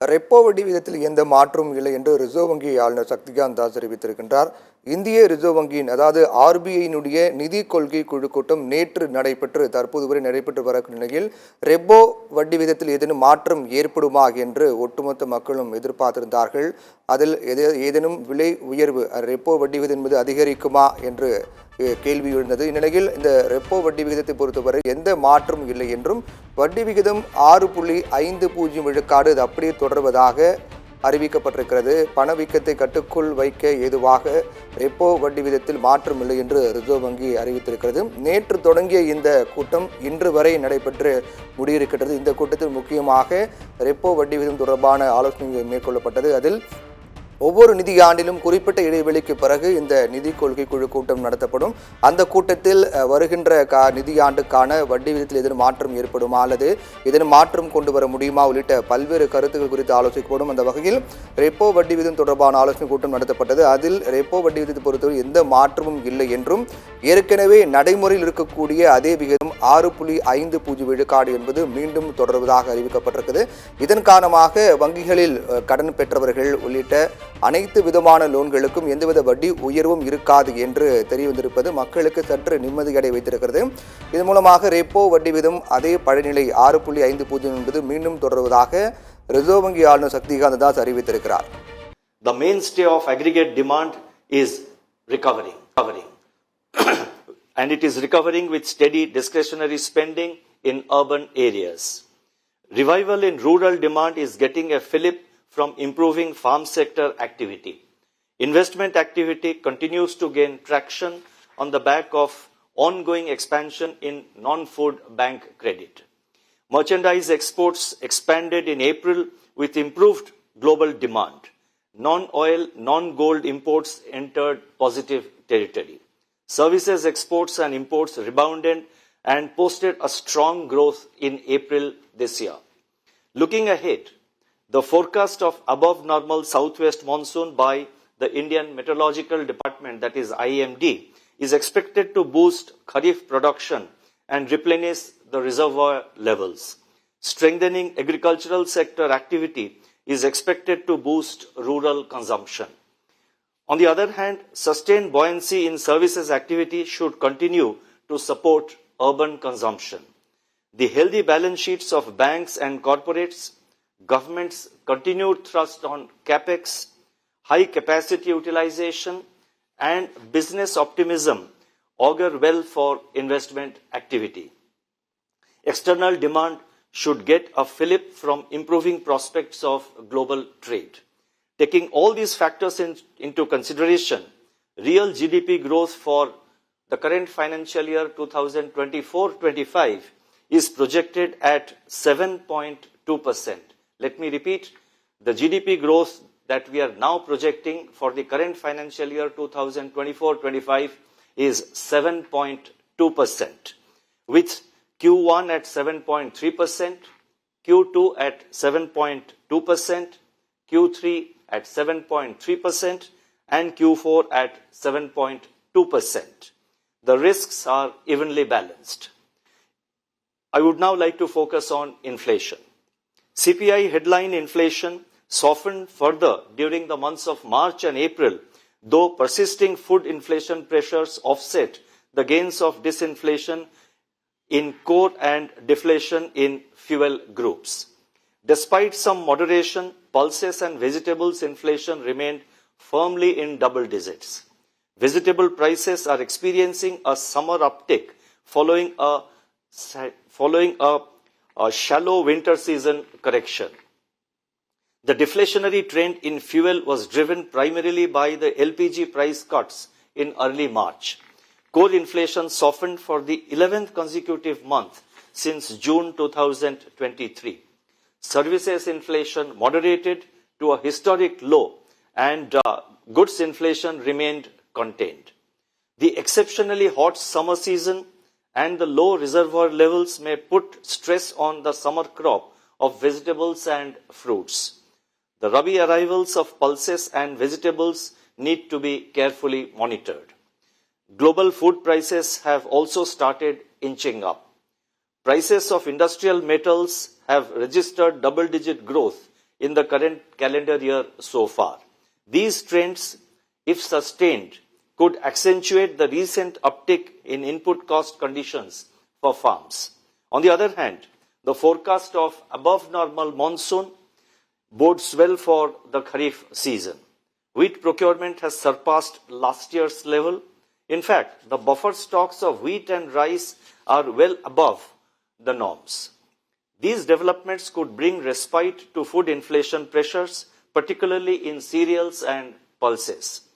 Repo வட்டி விகிதத்தில் எந்த மாற்றமும் இல்லை என்று ரிசர்வ் வங்கி ஆளுநர் சக்திகாந்த் தாஸ் தெரிவித்திருக்கின்றார். இந்திய ரிசர்வ் வங்கியின் அதாவது ஆர்பிஐயினுடைய நிதி கொள்கை குழு கூட்டம் நேற்று நடைபெற்று தற்போது வரை நடைபெற்று வரும் நிலையில் ரெப்போ வட்டி விகிதத்தில் ஏதேனும் மாற்றம் ஏற்படுமா என்று ஒட்டுமொத்த மக்களும் எதிர்பார்த்திருந்தார்கள். அதில் ஏதேனும் விலை உயர்வு ரெப்போ வட்டி விகிதம் என்பது அதிகரிக்குமா என்று கேள்வி எழுந்தது. இந்நிலையில் இந்த ரெப்போ வட்டி விகிதத்தை பொறுத்தவரை எந்த மாற்றமும் இல்லை என்றும் வட்டி விகிதம் 6.50 விழுக்காடு அது அப்படியே தொடர்வதாக அறிவிக்கப்பட்டிருக்கிறது. பணவீக்கத்தை கட்டுக்குள் வைக்க ஏதுவாக ரெப்போ வட்டி விகிதத்தில் மாற்றம் இல்லை என்று ரிசர்வ் வங்கி அறிவித்திருக்கிறது. நேற்று தொடங்கிய இந்த கூட்டம் இன்று வரை நடைபெற்று முடியிருக்கிறது. இந்த கூட்டத்தில் முக்கியமாக ரெப்போ வட்டி விகிதம் தொடர்பான ஆலோசனை மேற்கொள்ளப்பட்டது. அதில் ஒவ்வொரு நிதியாண்டிலும் குறிப்பிட்ட இடைவெளிக்கு பிறகு இந்த நிதி கொள்கை குழு கூட்டம் நடத்தப்படும். அந்த கூட்டத்தில் வருகின்ற நிதியாண்டுக்கான வட்டி விகிதத்தில் ஏதேனும் மாற்றம் ஏற்படுமா அல்லது ஏதேனும் மாற்றம் கொண்டு வர முடியுமா உள்ளிட்ட பல்வேறு கருத்துக்கள் குறித்து ஆலோசிக்கப்படும். அந்த வகையில் ரெப்போ வட்டி விகிதம் தொடர்பான ஆலோசனை கூட்டம் நடத்தப்பட்டது. அதில் ரெப்போ வட்டி விகிதத்தை பொறுத்தவரை எந்த மாற்றமும் இல்லை என்றும் ஏற்கனவே நடைமுறையில் இருக்கக்கூடிய அதே விகிதம் 6.50 விழுக்காடு என்பது மீண்டும் தொடர்வதாக அறிவிக்கப்பட்டிருக்கிறது. இதன் காரணமாக வங்கிகளில் கடன் பெற்றவர்கள் உள்ளிட்ட அனைத்து விதமான லோன்களுக்கும் எந்தவித வட்டி உயர்வும் இருக்காது என்று தெரிய வந்திருப்பது மக்களுக்கு சற்று நிம்மதியடை வைத்திருக்கிறது. இதன் மூலமாக ரெப்போ வட்டி விகிதம் அதே பழையநிலை 6.50 என்பது மீண்டும் தொடர்வதாக ரிசர்வ் வங்கி ஆளுநர் சக்திகாந்த் தாஸ் அறிவித்திருக்கிறார். The mainstay of aggregate demand is recovering. And it is recovering with steady discretionary spending in urban areas. Revival in rural demand is getting a fillip from improving farm sector activity. Investment activity continues to gain traction on the back of ongoing expansion in non-food bank credit. Merchandise exports expanded in April with improved global demand. Non-oil, non-gold imports entered positive territory. Services exports and imports rebounded and posted a strong growth in April this year. Looking ahead, the forecast of above normal southwest monsoon by the Indian Meteorological Department, that is IMD, is expected to boost kharif production and replenish the reservoir levels. Strengthening agricultural sector activity is expected to boost rural consumption. On the other hand, sustained buoyancy in services activity should continue to support urban consumption. The healthy balance sheets of banks and corporates, government's continued thrust on capex, high capacity utilization, and business optimism augur well for investment activity. External demand should get a fillip from improving prospects of global trade. Taking all these factors into consideration, real GDP growth for the current financial year 2024-25 is projected at 7.2%. Let me repeat, the GDP growth that we are now projecting for the current financial year 2024-25 is 7.2%, with Q1 at 7.3%, Q2 at 7.2%, Q3 at 7.3%, and Q4 at 7.2%. The risks are evenly balanced. I would now like to focus on inflation. CPI headline inflation softened further during the months of March and April, though persisting food inflation pressures offset the gains of disinflation in core and deflation in fuel groups. Despite some moderation, pulses and vegetables inflation remained firmly in double digits. Vegetable prices are experiencing a summer uptick following a shallow winter season correction. The deflationary trend in fuel was driven primarily by the LPG price cuts in early March. Core inflation softened for the 11th consecutive month since June 2023. Services inflation moderated to a historic low and goods inflation remained contained. The exceptionally hot summer season and the low reservoir levels may put stress on the summer crop of vegetables and fruits. The Rabi arrivals of pulses and vegetables need to be carefully monitored. Global food prices have also started inching up. Prices of industrial metals have registered double-digit growth in the current calendar year so far. These trends, if sustained, could accentuate the recent uptick in input cost conditions for farms. On the other hand, the forecast of above normal monsoon bodes well for the Kharif season. Wheat procurement has surpassed last year's level. In fact, the buffer stocks of wheat and rice are well above the norms. These developments could bring respite to food inflation pressures, particularly in cereals and pulses.